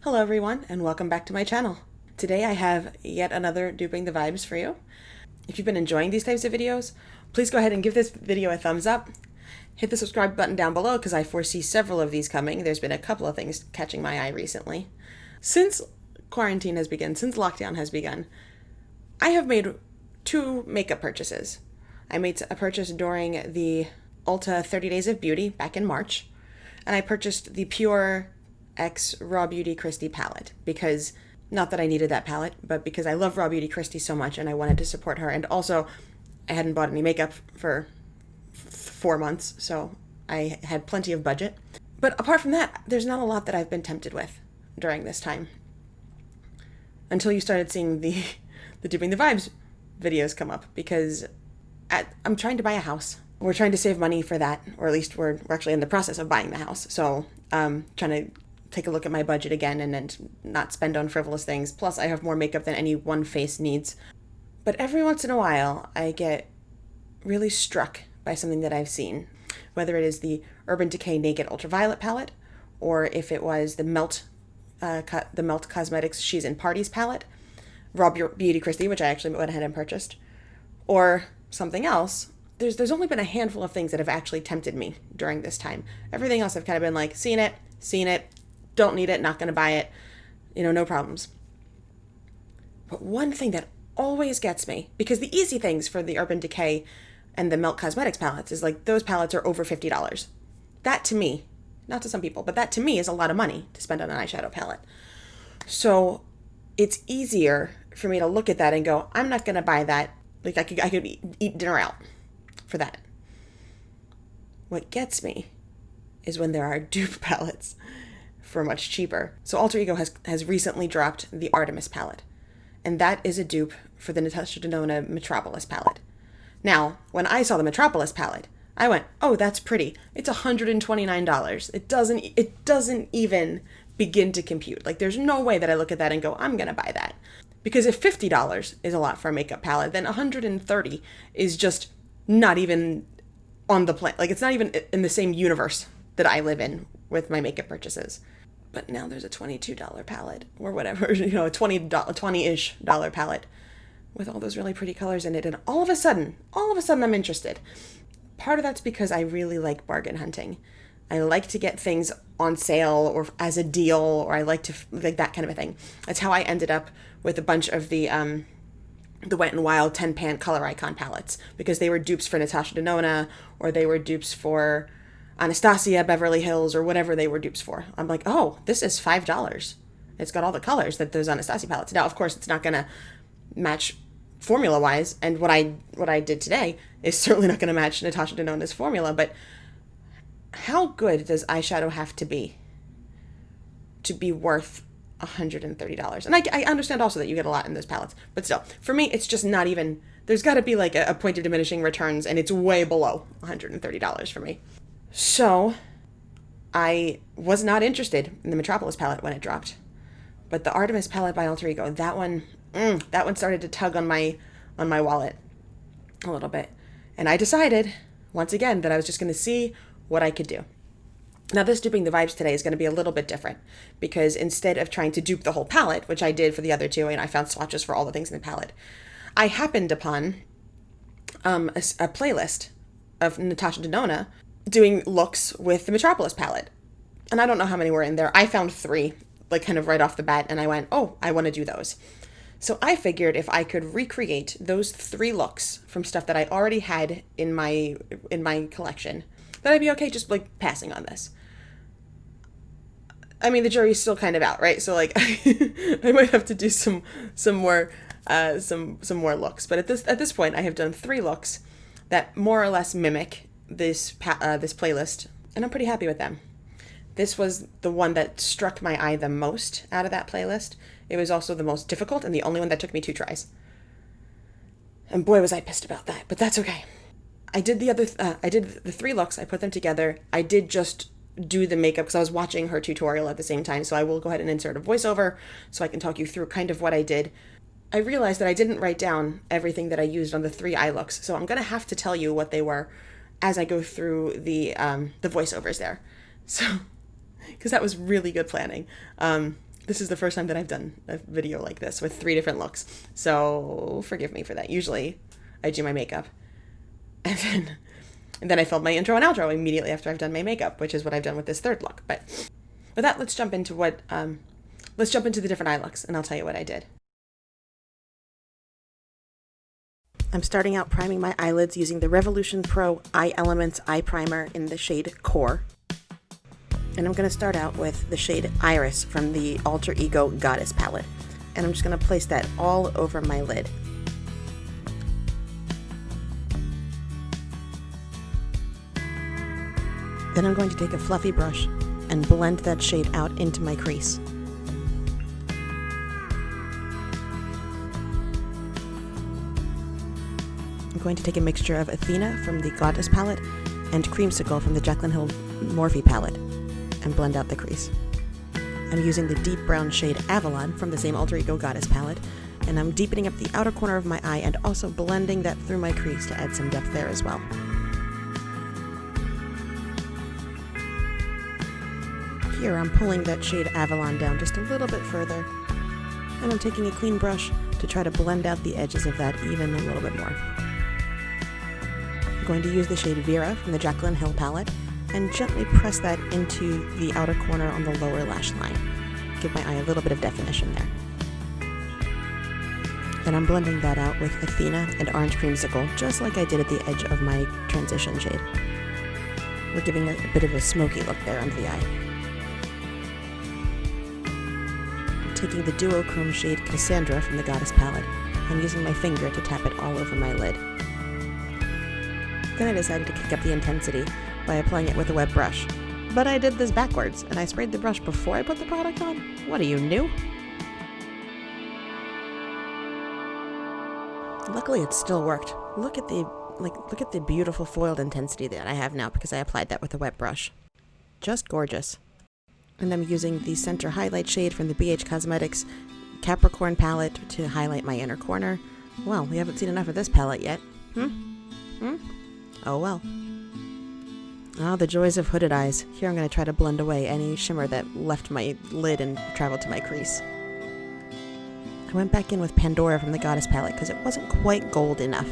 Hello everyone, and welcome back to my channel. Today I have yet another duping the vibes for you. If you've been enjoying these types of videos, please go ahead and give this video a thumbs up. Hit the subscribe button down below because I foresee several of these coming. There's been a couple of things catching my eye recently. Since quarantine has begun, since lockdown has begun, I have made two makeup purchases. I made a purchase during the Ulta 30 Days of Beauty back in March, and I purchased the Pure X Raw Beauty Kristi palette because, not that I needed that palette, but because I love Raw Beauty Kristi so much and I wanted to support her. And also, I hadn't bought any makeup for 4 months, so I had plenty of budget. But apart from that, there's not a lot that I've been tempted with during this time. Until you started seeing the Duping the Vibes videos come up, because I'm trying to buy a house. We're trying to save money for that, or at least we're actually in the process of buying the house. So trying to take a look at my budget again and then not spend on frivolous things. Plus, I have more makeup than any one face needs. But every once in a while, I get really struck by something that I've seen. Whether it is the Urban Decay Naked Ultraviolet palette, or if it was the Melt Cosmetics She's in Parties palette, Raw Beauty Kristi, which I actually went ahead and purchased, or something else. There's only been a handful of things that have actually tempted me during this time. Everything else I've kind of been like, seen it, don't need it, not going to buy it, no problems. But one thing that always gets me, because the easy things for the Urban Decay and the Melt Cosmetics palettes is like, those palettes are over $50. That to me, not to some people, but that to me is a lot of money to spend on an eyeshadow palette. So it's easier for me to look at that and go, I'm not going to buy that. Like I could eat dinner out for that. What gets me is when there are dupe palettes for much cheaper. So Alter Ego has recently dropped the Artemis palette, and that is a dupe for the Natasha Denona Metropolis palette. Now, when I saw the Metropolis palette, I went, oh, that's pretty. It's $129. It doesn't even begin to compute. Like, there's no way that I look at that and go, I'm gonna buy that. Because if $50 is a lot for a makeup palette, then $130 is just not even on the plan. Like, it's not even in the same universe that I live in with my makeup purchases. But now there's a $22 palette or whatever, a $20-ish palette with all those really pretty colors in it. And all of a sudden I'm interested. Part of that's because I really like bargain hunting. I like to get things on sale or as a deal, or I like to like that kind of a thing. That's how I ended up with a bunch of the Wet n Wild 10-pan Color Icon palettes, because they were dupes for Natasha Denona, or they were dupes for Anastasia, Beverly Hills, or whatever they were dupes for. I'm like, oh, this is $5. It's got all the colors that those Anastasia palettes. Now, of course, it's not going to match formula-wise, and what I did today is certainly not going to match Natasha Denona's formula, but how good does eyeshadow have to be worth $130? And I understand also that you get a lot in those palettes, but still, for me, it's just not even, there's got to be like a point of diminishing returns, and it's way below $130 for me. So I was not interested in the Metropolis palette when it dropped, but the Artemis palette by Alter Ego, that one started to tug on my wallet a little bit. And I decided, once again, that I was just going to see what I could do. Now, this Duping the Vibes today is going to be a little bit different, because instead of trying to dupe the whole palette, which I did for the other two, and I found swatches for all the things in the palette, I happened upon a playlist of Natasha Denona doing looks with the Metropolis palette. And I don't know how many were in there. I found 3, like kind of right off the bat, and I went, oh, I want to do those. So I figured if I could recreate those 3 looks from stuff that I already had in my collection, that I'd be okay just like passing on this. I mean, the jury's still kind of out, right? So like I might have to do some more looks. But at this point, I have done 3 looks that more or less mimic this playlist, and I'm pretty happy with them. This was the one that struck my eye the most out of that playlist. It was also the most difficult and the only one that took me 2 tries. And boy, was I pissed about that, but that's okay. I did the 3 looks. I put them together. I did just do the makeup because I was watching her tutorial at the same time. So I will go ahead and insert a voiceover so I can talk you through kind of what I did. I realized that I didn't write down everything that I used on the 3 eye looks. So I'm going to have to tell you what they were as I go through the voiceovers there. So, because that was really good planning. This is the first time that I've done a video like this with 3 different looks, so forgive me for that. Usually I do my makeup and then I film my intro and outro immediately after I've done my makeup, which is what I've done with this 3rd look. But with that, let's jump into the different eye looks, and I'll tell you what I did. I'm starting out priming my eyelids using the Revolution Pro Eye Elements Eye Primer in the shade Core. And I'm going to start out with the shade Iris from the Alter Ego Goddess palette. And I'm just going to place that all over my lid. Then I'm going to take a fluffy brush and blend that shade out into my crease. I'm going to take a mixture of Athena from the Goddess palette and Creamsicle from the Jaclyn Hill MORPHE palette and blend out the crease. I'm using the deep brown shade Avalon from the same Alter Ego Goddess palette, and I'm deepening up the outer corner of my eye and also blending that through my crease to add some depth there as well. Here I'm pulling that shade Avalon down just a little bit further, and I'm taking a clean brush to try to blend out the edges of that even a little bit more. I'm going to use the shade Vera from the Jaclyn Hill palette and gently press that into the outer corner on the lower lash line. Give my eye a little bit of definition there. Then I'm blending that out with Athena and Orange Creamsicle, just like I did at the edge of my transition shade. We're giving a bit of a smoky look there under the eye. I'm taking the duochrome shade Cassandra from the Goddess palette and using my finger to tap it all over my lid. Then I decided to kick up the intensity by applying it with a wet brush. But I did this backwards, and I sprayed the brush before I put the product on? What are you, new? Luckily it still worked. Look at the beautiful foiled intensity that I have now because I applied that with a wet brush. Just gorgeous. And I'm using the center highlight shade from the BH Cosmetics Capricorn Palette to highlight my inner corner. Well, we haven't seen enough of this palette yet. Oh well. Ah, the joys of hooded eyes. Here I'm going to try to blend away any shimmer that left my lid and traveled to my crease. I went back in with Pandora from the Goddess palette because it wasn't quite gold enough.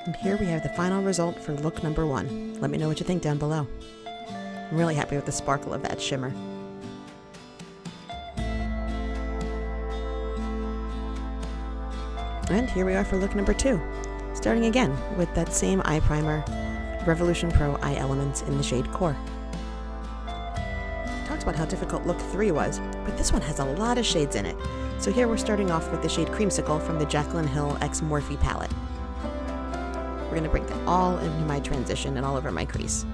And here we have the final result for look number 1. Let me know what you think down below. I'm really happy with the sparkle of that shimmer. And here we are for look number 2. Starting again with that same eye primer, Revolution Pro Eye Elements in the shade Core. I talked about how difficult look 3 was, but this one has a lot of shades in it. So here we're starting off with the shade Creamsicle from the Jaclyn Hill X MORPHE palette. We're going to bring that all into my transition and all over my crease.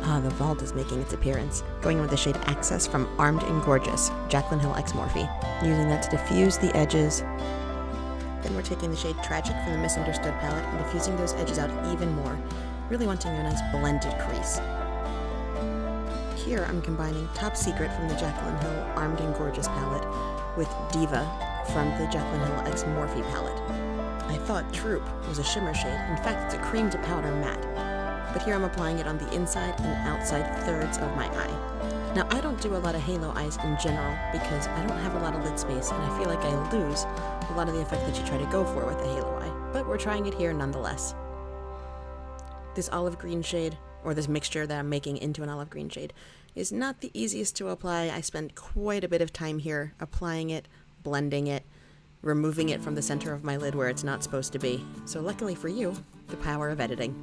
Ah, the vault is making its appearance, going in with the shade Access from Armed and Gorgeous, Jaclyn Hill X MORPHE, using that to diffuse the edges. Then we're taking the shade Tragic from the Misunderstood palette and diffusing those edges out even more, really wanting a nice blended crease. Here I'm combining Top Secret from the Jaclyn Hill Armed and Gorgeous palette with Diva from the Jaclyn Hill X MORPHE palette. I thought Troop was a shimmer shade. In fact, it's a cream to powder matte. But here I'm applying it on the inside and outside thirds of my eye. Now, I don't do a lot of halo eyes in general because I don't have a lot of lid space and I feel like I lose a lot of the effect that you try to go for with a halo eye. But we're trying it here nonetheless. This olive green shade, or this mixture that I'm making into an olive green shade, is not the easiest to apply. I spent quite a bit of time here applying it, blending it, removing it from the center of my lid where it's not supposed to be. So luckily for you, the power of editing.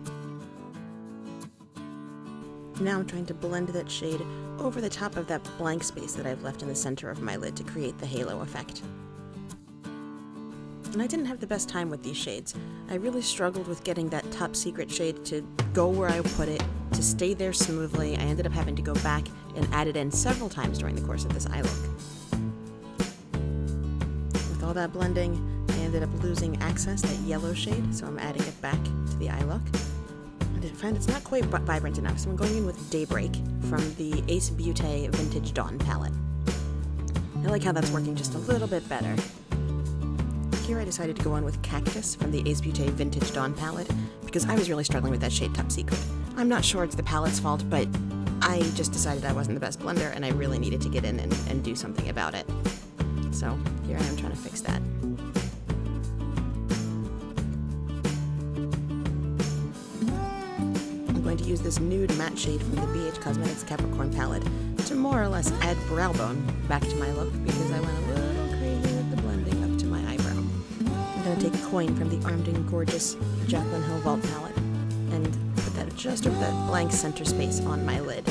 Now I'm trying to blend that shade over the top of that blank space that I've left in the center of my lid to create the halo effect. And I didn't have the best time with these shades. I really struggled with getting that Top Secret shade to go where I put it, to stay there smoothly. I ended up having to go back and add it in several times during the course of this eye look. With all that blending, I ended up losing Access, that yellow shade, so I'm adding it back to the eye look. I find it's not quite vibrant enough, so I'm going in with Daybreak from the Beaute Vintage Dawn palette. I like how that's working just a little bit better. Here I decided to go in with Cactus from the Beaute Vintage Dawn palette because I was really struggling with that shade Top Secret. I'm not sure it's the palette's fault, but I just decided I wasn't the best blender and I really needed to get in and do something about it. So here I am trying to fix that. I'm going to use this nude matte shade from the BH Cosmetics Capricorn Palette to more or less add brow bone back to my look because I went a little crazy with the blending up to my eyebrow. I'm going to take a coin from the Armed and Gorgeous Jaclyn Hill Vault palette and put that just over that blank center space on my lid.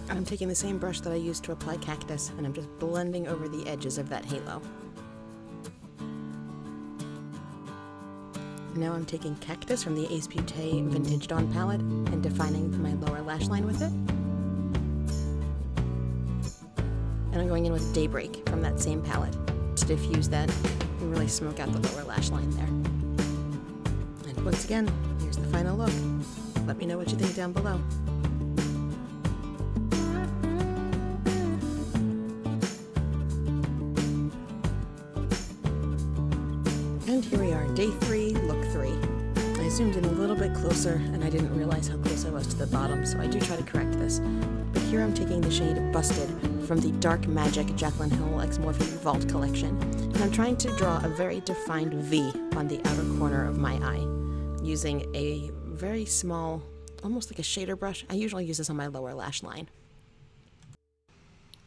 I'm taking the same brush that I used to apply Cactus and I'm just blending over the edges of that halo. Now I'm taking Cactus from the Beaute Vintage Dawn Palette and defining my lower lash line with it. And I'm going in with Daybreak from that same palette to diffuse that and really smoke out the lower lash line there. And once again, here's the final look. Let me know what you think down below. And here we are, day 3, look 3. I zoomed in a little bit closer and I didn't realize how close I was to the bottom, so I do try to correct this. But here I'm taking the shade Busted from the Dark Magic Jaclyn Hill x MORPHE Vault collection, and I'm trying to draw a very defined V on the outer corner of my eye, using a very small, almost like a shader brush. I usually use this on my lower lash line.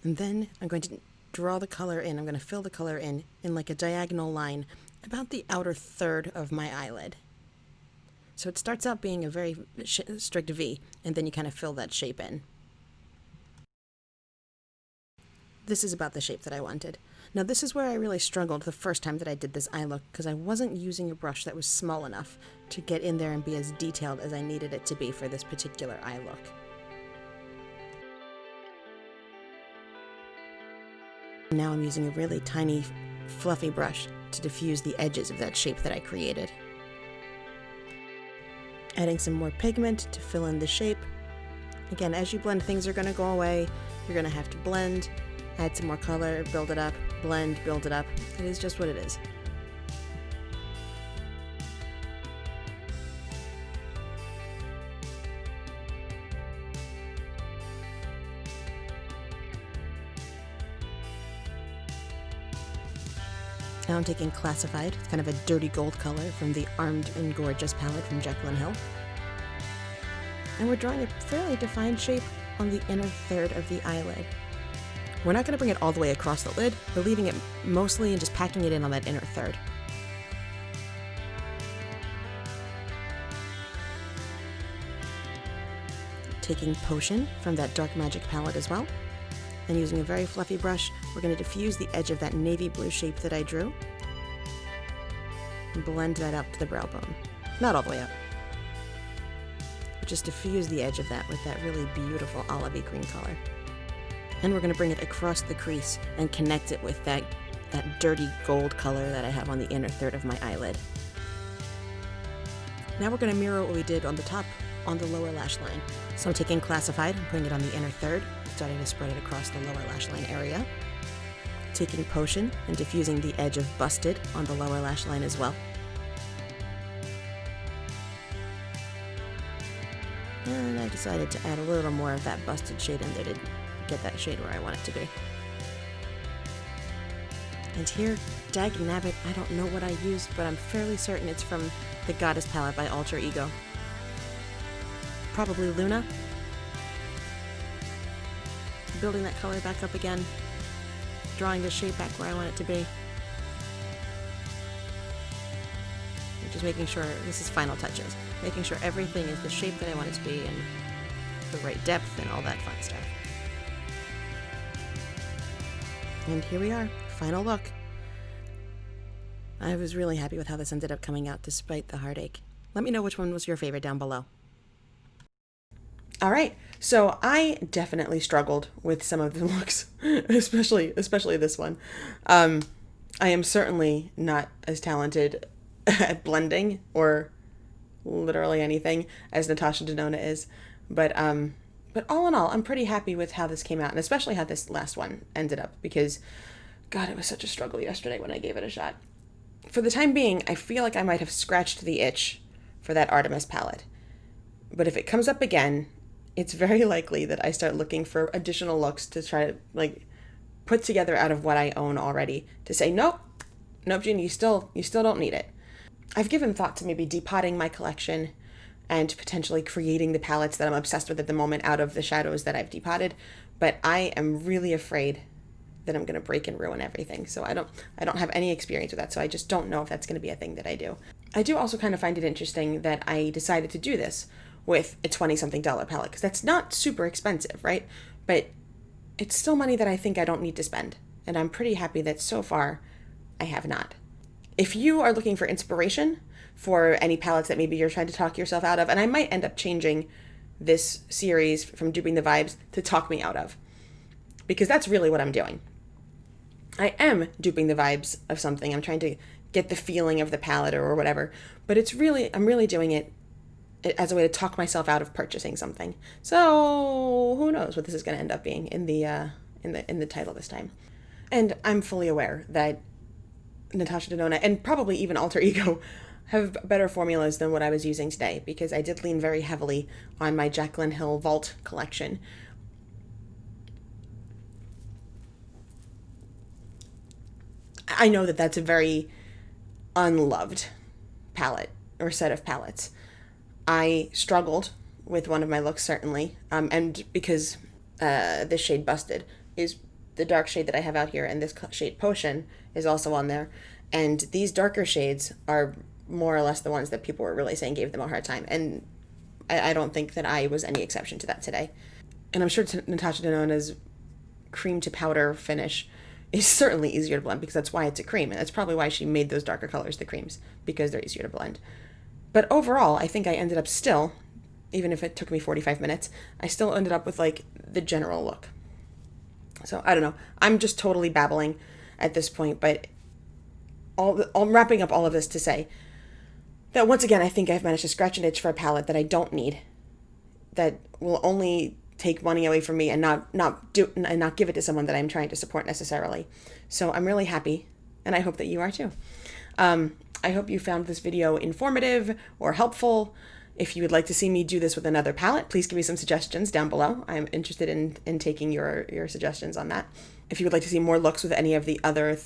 And then I'm going to draw the color in. I'm going to fill the color in like a diagonal line about the outer third of my eyelid. So it starts out being a very strict V, and then you kind of fill that shape in. This is about the shape that I wanted. Now this is where I really struggled the first time that I did this eye look, because I wasn't using a brush that was small enough to get in there and be as detailed as I needed it to be for this particular eye look. Now I'm using a really tiny, fluffy brush to diffuse the edges of that shape that I created. Adding some more pigment to fill in the shape. Again, as you blend, things are going to go away. You're going to have to blend, add some more color, build it up, blend, build it up. It is just what it is. Now I'm taking Classified, it's kind of a dirty gold color from the Armed and Gorgeous palette from Jaclyn Hill. And we're drawing a fairly defined shape on the inner third of the eyelid. We're not going to bring it all the way across the lid, we're leaving it mostly and just packing it in on that inner third. Taking Potion from that Dark Magic palette as well. And using a very fluffy brush, we're going to diffuse the edge of that navy blue shape that I drew. And blend that up to the brow bone. Not all the way up. But just diffuse the edge of that with that really beautiful olivey green color. And we're going to bring it across the crease and connect it with that dirty gold color that I have on the inner third of my eyelid. Now we're going to mirror what we did on the top on the lower lash line. So I'm taking Classified and putting it on the inner third, starting to spread it across the lower lash line area. Taking Potion and diffusing the edge of Busted on the lower lash line as well. And I decided to add a little more of that Busted shade in there to get that shade where I want it to be. And here, dagnabbit, I don't know what I used, but I'm fairly certain it's from the Goddess palette by Alter Ego. Probably Luna. Building that color back up again, drawing the shape back where I want it to be. Just making sure, this is final touches, making sure everything is the shape that I want it to be and the right depth and all that fun stuff. And here we are, final look. I was really happy with how this ended up coming out despite the heartache. Let me know which one was your favorite down below. All right, so I definitely struggled with some of the looks, especially this one. I am certainly not as talented at blending or literally anything as Natasha Denona is, but all in all, I'm pretty happy with how this came out, and especially how this last one ended up, because God, it was such a struggle yesterday when I gave it a shot. For the time being, I feel like I might have scratched the itch for that Artemis palette. But if it comes up again, it's very likely that I start looking for additional looks to try to like put together out of what I own already to say, nope, Jeannie, you still don't need it. I've given thought to maybe depotting my collection and potentially creating the palettes that I'm obsessed with at the moment out of the shadows that I've depotted, but I am really afraid that I'm going to break and ruin everything. So I don't have any experience with that, so I just don't know if that's going to be a thing that I do. I do also kind of find it interesting that I decided to do this with a $20-something palette, because that's not super expensive, right? But it's still money that I think I don't need to spend, and I'm pretty happy that so far I have not. If you are looking for inspiration for any palettes that maybe you're trying to talk yourself out of, and I might end up changing this series from Duping the Vibes to Talk Me Out Of, because that's really what I'm doing. I am duping the vibes of something. I'm trying to get the feeling of the palette or whatever, but I'm really doing it as a way to talk myself out of purchasing something. So who knows what this is going to end up being in the title this time. And I'm fully aware that Natasha Denona and probably even Alter Ego have better formulas than what I was using today, because I did lean very heavily on my Jaclyn Hill Vault collection. I know that that's a very unloved palette or set of palettes. I struggled with one of my looks, certainly, and because this shade Busted is the dark shade that I have out here, and this shade Potion is also on there, and these darker shades are more or less the ones that people were really saying gave them a hard time, and I don't think that I was any exception to that today. And I'm sure Natasha Denona's cream to powder finish is certainly easier to blend, because that's why it's a cream, and that's probably why she made those darker colors the creams, because they're easier to blend. But overall, I think I ended up still, even if it took me 45 minutes, I still ended up with like the general look. So I don't know, I'm just totally babbling at this point, but I'm wrapping up all of this to say that once again, I think I've managed to scratch an itch for a palette that I don't need, that will only take money away from me and not give it to someone that I'm trying to support necessarily. So I'm really happy, and I hope that you are too. I hope you found this video informative or helpful. If you would like to see me do this with another palette, please give me some suggestions down below. I'm interested in taking your suggestions on that. If you would like to see more looks with any of the other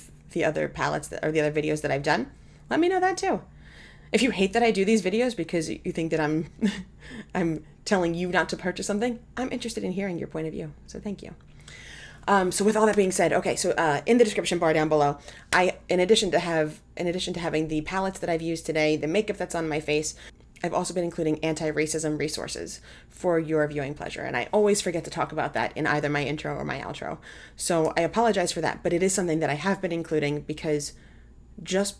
palettes or the other videos that I've done, let me know that too. If you hate that I do these videos because you think that I'm telling you not to purchase something, I'm interested in hearing your point of view. So thank you. So with all that being said, okay, so in the description bar down below, in addition to having the palettes that I've used today, the makeup that's on my face, I've also been including anti-racism resources for your viewing pleasure. And I always forget to talk about that in either my intro or my outro. So I apologize for that, but it is something that I have been including because these,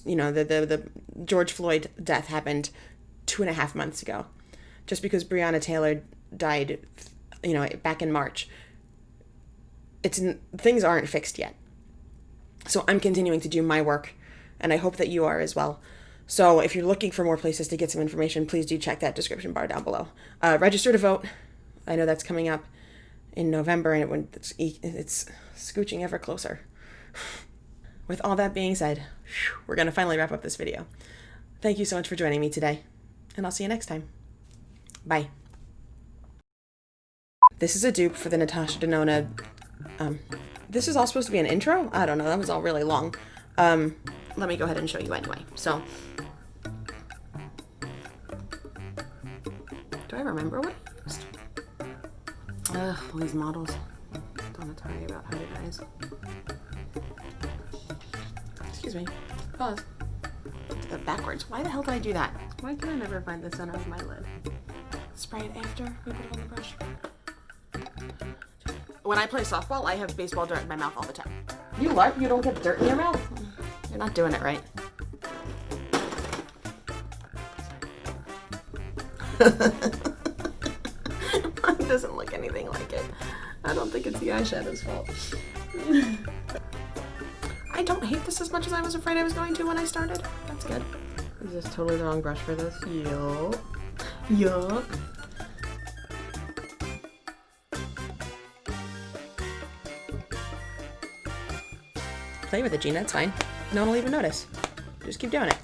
the George Floyd death happened 2.5 months ago. Just because Breonna Taylor died, back in March, things aren't fixed yet. So I'm continuing to do my work, and I hope that you are as well. So if you're looking for more places to get some information, please do check that description bar down below. Register to vote. I know that's coming up in November, and it's scooching ever closer. With all that being said, we're going to finally wrap up this video. Thank you so much for joining me today, and I'll see you next time. Bye. This is a dupe for the Natasha Denona. This is all supposed to be an intro? I don't know. That was all really long. Let me go ahead and show you anyway. So, do I remember what I used? All these models. Don't want to tell you about how it is. Excuse me. Pause. Did that backwards. Why the hell did I do that? Why can I never find the center of my lid? Spray it after we put it on the brush. When I play softball, I have baseball dirt in my mouth all the time. You LARP, you don't get dirt in your mouth? You're not doing it right. Mine doesn't look anything like it. I don't think it's the eyeshadow's fault. I don't hate this as much as I was afraid I was going to when I started. That's good. Is this totally the wrong brush for this? Yup. Yup. Play with it, Gina. It's fine. No one will even notice. Just keep doing it.